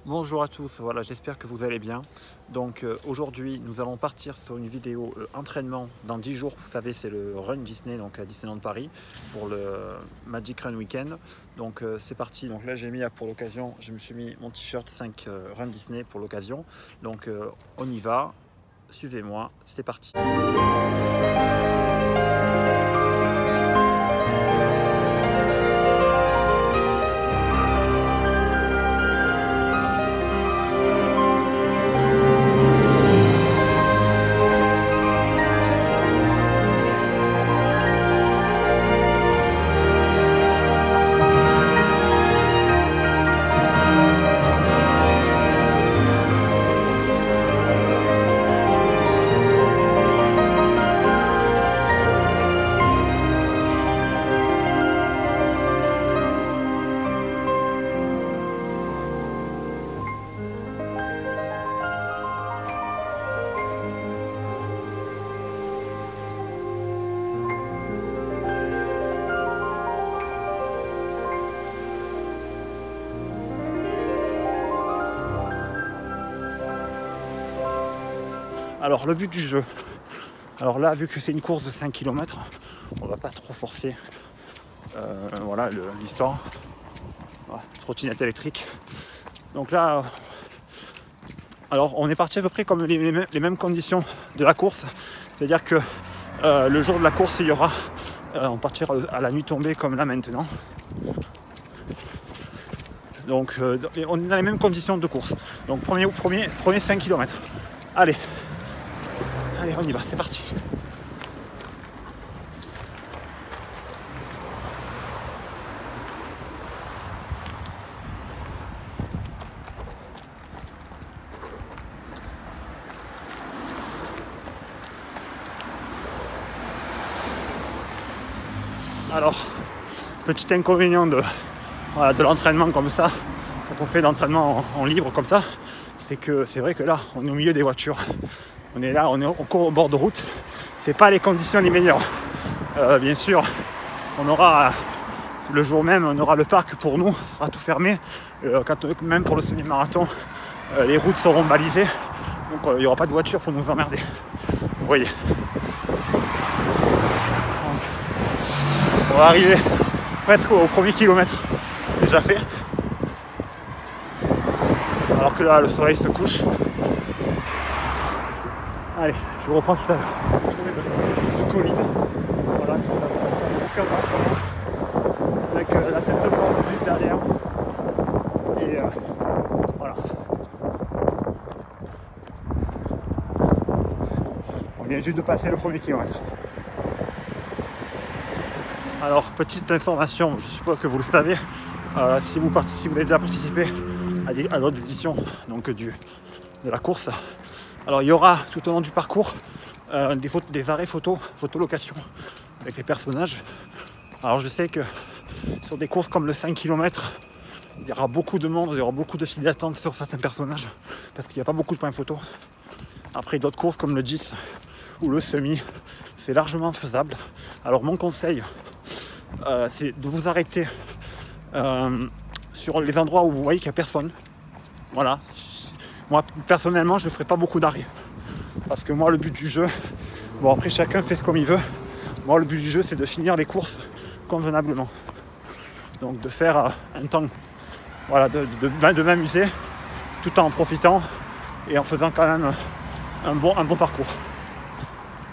Bonjour à tous, voilà, j'espère que vous allez bien. Donc aujourd'hui, nous allons partir sur une vidéo entraînement dans 10 jours. Vous savez, c'est le Run Disney, donc à Disneyland Paris, pour le Magic Run Weekend. Donc c'est parti. Donc là, j'ai mis pour l'occasion, je me suis mis mon t-shirt 5 Run Disney pour l'occasion. Donc on y va, suivez-moi, c'est parti. Alors le but du jeu, alors là vu que c'est une course de 5 km, on va pas trop forcer voilà l'histoire. Voilà, trottinette électrique. Donc là, alors on est parti à peu près comme les mêmes conditions de la course, c'est-à-dire que le jour de la course il y aura, on partira à la nuit tombée comme là maintenant. Donc on est dans les mêmes conditions de course. Donc premier 5 km. Allez, on y va, c'est parti. Alors, petit inconvénient de l'entraînement comme ça, quand on fait l'entraînement en libre comme ça, c'est que c'est vrai que là, on est au milieu des voitures. On est là, on court au bord de route. C'est pas les conditions les meilleures. Bien sûr, on aura le jour même, on aura le parc pour nous, ça sera tout fermé. Même pour le semi-marathon, les routes seront balisées, donc il n'y aura pas de voiture pour nous emmerder. Vous voyez. On va arriver presque au premier kilomètre déjà fait. Alors que là, le soleil se couche. Allez, je vous reprends tout à l'heure. De colline. Voilà, il faut aucun vent. Avec la septembre juste derrière. Et voilà. On vient juste de passer le premier kilomètre. Alors, petite information, je suppose que vous le savez, si vous avez déjà participé à d'autres éditions donc, de la course, alors il y aura tout au long du parcours des arrêts photolocation avec les personnages. Alors je sais que sur des courses comme le 5 km, il y aura beaucoup de monde, il y aura beaucoup de files d'attente sur certains personnages parce qu'il n'y a pas beaucoup de points photo. Après d'autres courses comme le 10 ou le semi, c'est largement faisable. Alors mon conseil, c'est de vous arrêter sur les endroits où vous voyez qu'il n'y a personne. Voilà. Moi personnellement je ne ferai pas beaucoup d'arrêts. Parce que moi le but du jeu, bon après chacun fait ce comme il veut. Moi le but du jeu c'est de finir les courses convenablement. Donc de faire un temps, voilà, de m'amuser tout en profitant et en faisant quand même un bon parcours.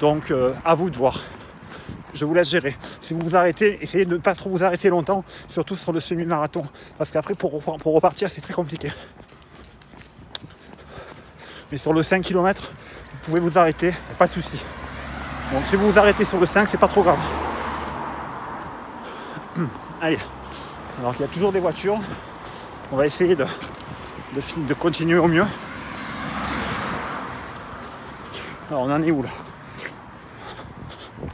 Donc à vous de voir. Je vous laisse gérer. Si vous vous arrêtez, essayez de ne pas trop vous arrêter longtemps, surtout sur le semi-marathon. Parce qu'après, pour repartir, c'est très compliqué. Mais sur le 5 km, vous pouvez vous arrêter, pas de souci. Donc si vous vous arrêtez sur le 5, c'est pas trop grave. Allez. Alors qu'il y a toujours des voitures. On va essayer de continuer au mieux. Alors on en est où là ?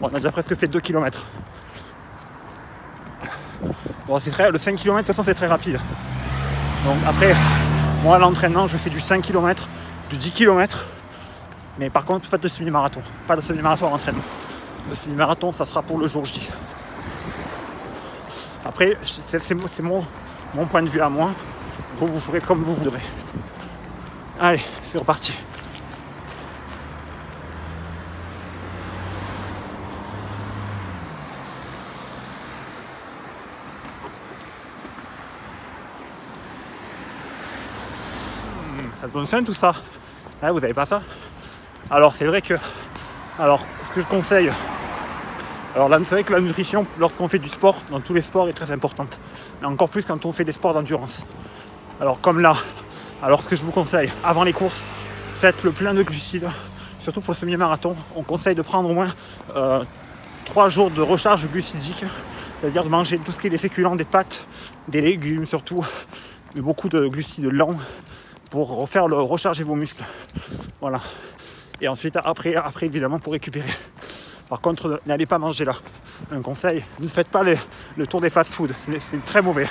Bon, on a déjà presque fait 2 km. Bon, le 5 km de toute façon c'est très rapide. Donc après, moi à l'entraînement je fais du 5 km, du 10 km. Mais par contre pas de semi-marathon. Pas de semi-marathon à l'entraînement. Le semi-marathon ça sera pour le jour J. Après c'est mon point de vue à moi. vous ferez comme vous voudrez. Allez, c'est reparti. Ça donne faim tout ça. Ouais, vous n'avez pas faim? Alors c'est vrai que, ce que je conseille, alors là, c'est vrai que la nutrition, lorsqu'on fait du sport, dans tous les sports, est très importante. Mais encore plus quand on fait des sports d'endurance. Alors comme là, ce que je vous conseille, avant les courses, faites le plein de glucides. Surtout pour le semi-marathon, on conseille de prendre au moins 3 jours de recharge glucidique. C'est-à-dire de manger tout ce qui est des féculents, des pâtes, des légumes surtout, mais beaucoup de glucides lents pour recharger vos muscles. Voilà. Et ensuite, après évidemment, pour récupérer. Par contre, n'allez pas manger là. Un conseil, ne faites pas le tour des fast-food. C'est très mauvais.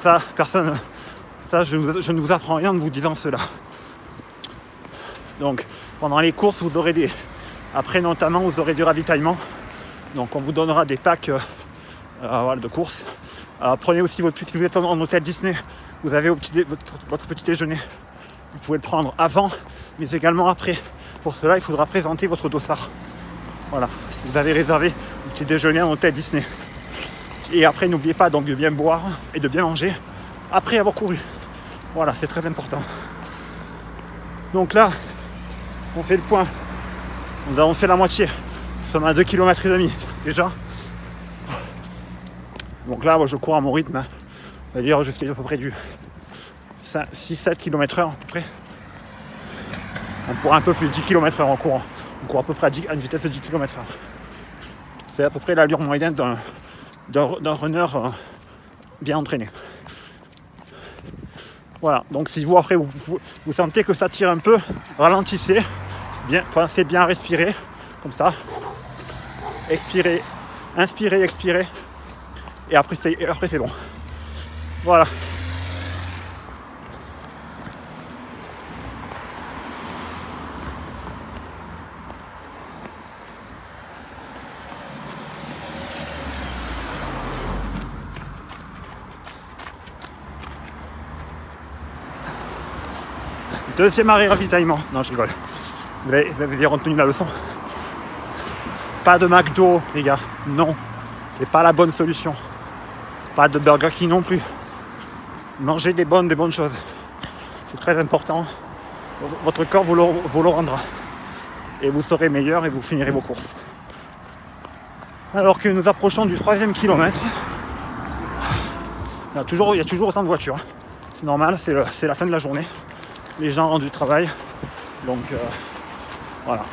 Ça, je ne vous apprends rien en vous disant cela. Donc, pendant les courses, vous aurez après notamment, vous aurez du ravitaillement. Donc, on vous donnera des packs de course. Prenez aussi si vous êtes en hôtel Disney, vous avez votre petit déjeuner. Vous pouvez le prendre avant, mais également après. Pour cela, il faudra présenter votre dossard. Voilà, si vous avez réservé le petit déjeuner en hôtel Disney. Et après, n'oubliez pas donc de bien boire et de bien manger après avoir couru. Voilà, c'est très important. Donc là, on fait le point. Nous avons fait la moitié. Nous sommes à 2,5 km déjà. Donc là, moi, je cours à mon rythme. C'est-à-dire, je fais à peu près du 6-7 km/h à peu près. On court un peu plus de 10 km/h en courant. On court à peu près à une vitesse de 10 km/h. C'est à peu près l'allure moyenne d'un runner bien entraîné. Voilà, donc si vous après vous sentez que ça tire un peu, ralentissez, pensez bien à respirer, comme ça. Expirez, inspirez, expirez. Et après c'est bon. Voilà. Deuxième arrêt ravitaillement. Non, je rigole. Vous avez bien retenu la leçon. Pas de McDo, les gars. Non. C'est pas la bonne solution. Pas de Burger King non plus. Mangez des bonnes choses. C'est très important. Votre corps vous le rendra. Et vous serez meilleur et vous finirez vos courses. Alors que nous approchons du 3e kilomètre, il y a toujours autant de voitures. C'est normal, c'est la fin de la journée. Les gens rentrent du travail. Donc voilà.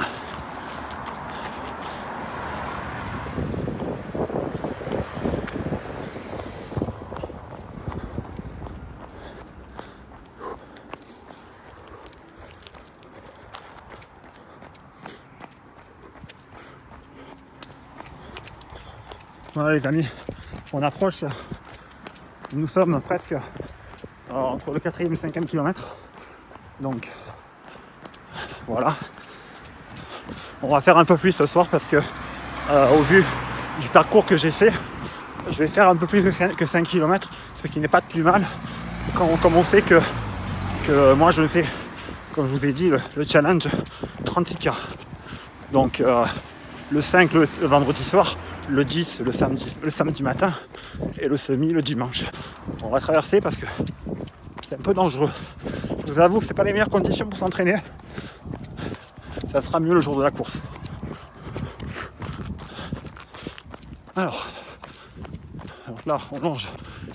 Voilà les amis, on approche. Nous sommes presque entre le 4e et le 5e kilomètre. Donc voilà. On va faire un peu plus ce soir parce que au vu du parcours que j'ai fait, je vais faire un peu plus que 5 km, ce qui n'est pas plus mal. Comme on sait que moi je fais, comme je vous ai dit, le challenge 36K. Donc le 5 le vendredi soir, le 10 le samedi matin et le semi le dimanche. On va traverser parce que c'est un peu dangereux. Je vous avoue que c'est pas les meilleures conditions pour s'entraîner. Ça sera mieux le jour de la course. Alors là, on longe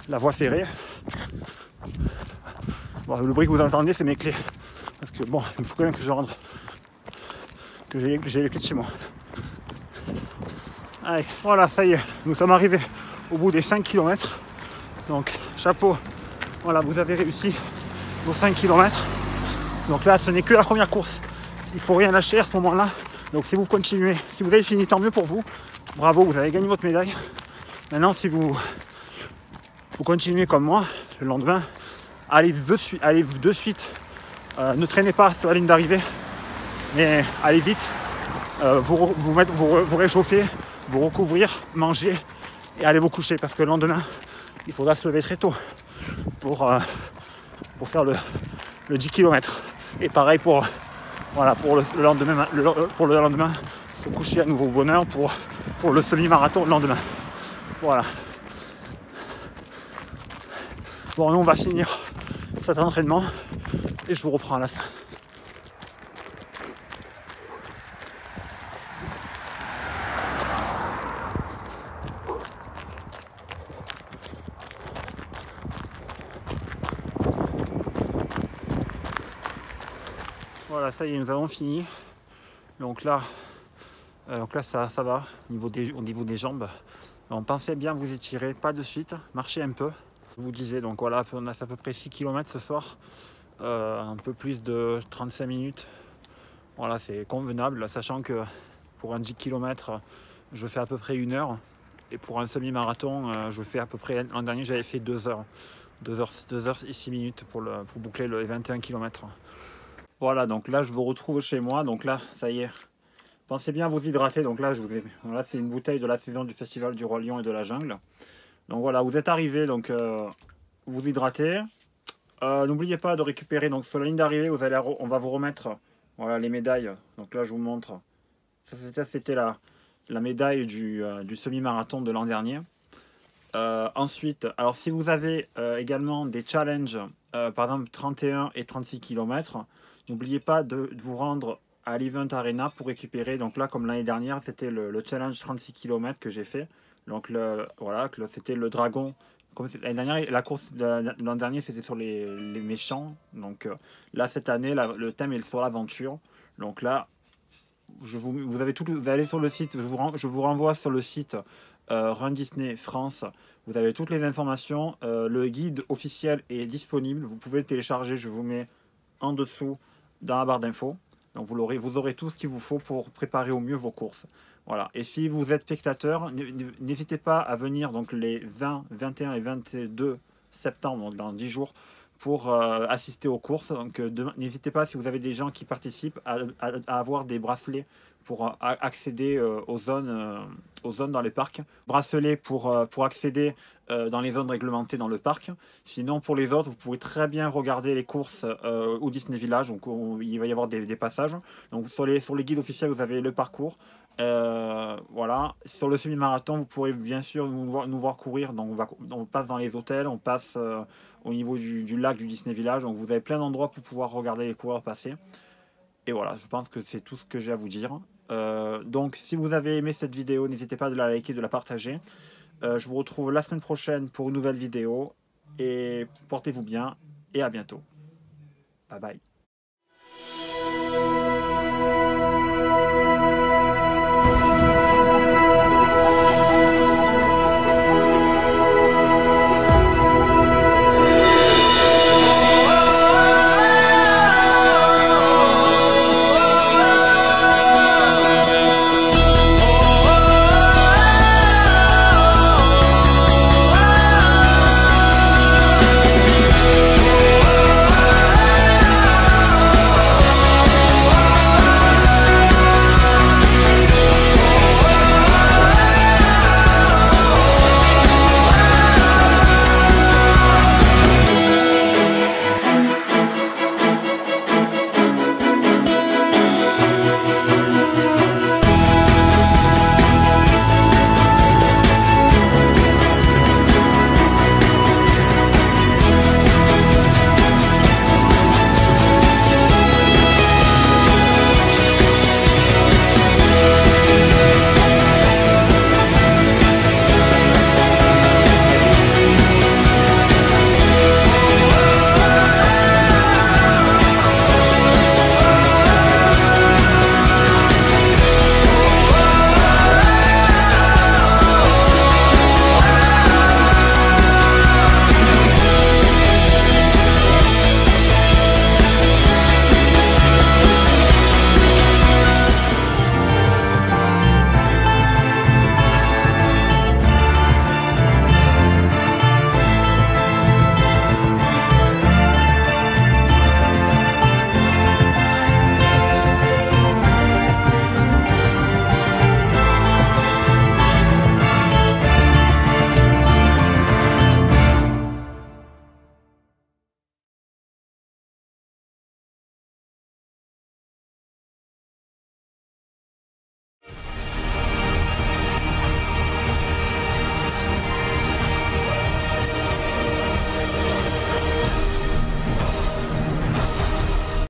la voie ferrée. Bon, le bruit que vous entendez, c'est mes clés. Parce que bon, il faut quand même que je rentre, que j'ai les clés de chez moi. Allez, voilà, ça y est, nous sommes arrivés au bout des 5 km. Donc, chapeau, voilà, vous avez réussi vos 5 km. Donc là, ce n'est que la première course. Il ne faut rien lâcher à ce moment-là. Donc si vous continuez, si vous avez fini, tant mieux pour vous. Bravo, vous avez gagné votre médaille. Maintenant, si vous continuez comme moi, le lendemain, allez de suite. Ne traînez pas sur la ligne d'arrivée, mais allez vite. Vous réchauffer, vous recouvrir, manger et allez vous coucher parce que le lendemain, il faudra se lever très tôt pour pour faire le 10 km. Et pareil pour, voilà, pour le lendemain, se coucher à nouveau bonne heure pour le semi-marathon le lendemain. Voilà. Bon, nous on va finir cet entraînement et je vous reprends à la fin. Voilà, ça y est, nous avons fini. Donc là ça va au niveau des jambes. On pensait bien vous étirer, pas de suite, marchez un peu. Je vous disais, donc voilà, on a fait à peu près 6 km ce soir, un peu plus de 35 minutes. Voilà, c'est convenable, sachant que pour un 10 km, je fais à peu près 1 heure. Et pour un semi-marathon, je fais à peu près, l'an dernier j'avais fait 2 heures. 2 heures et 6 minutes pour boucler les 21 km. Voilà, donc là je vous retrouve chez moi, donc là ça y est. Pensez bien à vous hydrater, donc là voilà, c'est une bouteille de la saison du Festival du Roi Lion et de la Jungle. Donc voilà, vous êtes arrivé, donc vous hydratez. N'oubliez pas de récupérer, donc sur la ligne d'arrivée, on va vous remettre voilà, les médailles. Donc là je vous montre. Ça c'était la médaille du semi-marathon de l'an dernier. Ensuite, alors si vous avez également des challenges, par exemple 31 et 36 km, n'oubliez pas de vous rendre à l'Event Arena pour récupérer. Donc là, comme l'année dernière, c'était le challenge 36 km que j'ai fait. Donc voilà, c'était le dragon. Comme l'année dernière, la course de l'an dernier, c'était sur les méchants. Donc là, cette année, le thème est sur l'aventure. Donc là, vous allez sur le site, je vous renvoie sur le site Run Disney France. Vous avez toutes les informations. Le guide officiel est disponible. Vous pouvez le télécharger. Je vous mets en dessous dans la barre d'infos. Donc vous aurez tout ce qu'il vous faut pour préparer au mieux vos courses. Voilà. Et si vous êtes spectateur, n'hésitez pas à venir donc les 20, 21 et 22 septembre, donc dans 10 jours, pour assister aux courses. Donc n'hésitez pas, si vous avez des gens qui participent, à avoir des bracelets pour accéder aux zones dans les parcs. Bracelets pour accéder dans les zones réglementées dans le parc. Sinon, pour les autres, vous pouvez très bien regarder les courses au Disney Village. Donc, il va y avoir des passages. Donc, sur les guides officiels, vous avez le parcours. Voilà. Sur le semi-marathon, vous pourrez bien sûr nous voir courir. Donc, on passe dans les hôtels, on passe au niveau du lac du Disney Village. Donc, vous avez plein d'endroits pour pouvoir regarder les coureurs passer. Et voilà, je pense que c'est tout ce que j'ai à vous dire. Donc, si vous avez aimé cette vidéo, n'hésitez pas à la liker, de la partager. Je vous retrouve la semaine prochaine pour une nouvelle vidéo. Et portez-vous bien et à bientôt. Bye bye.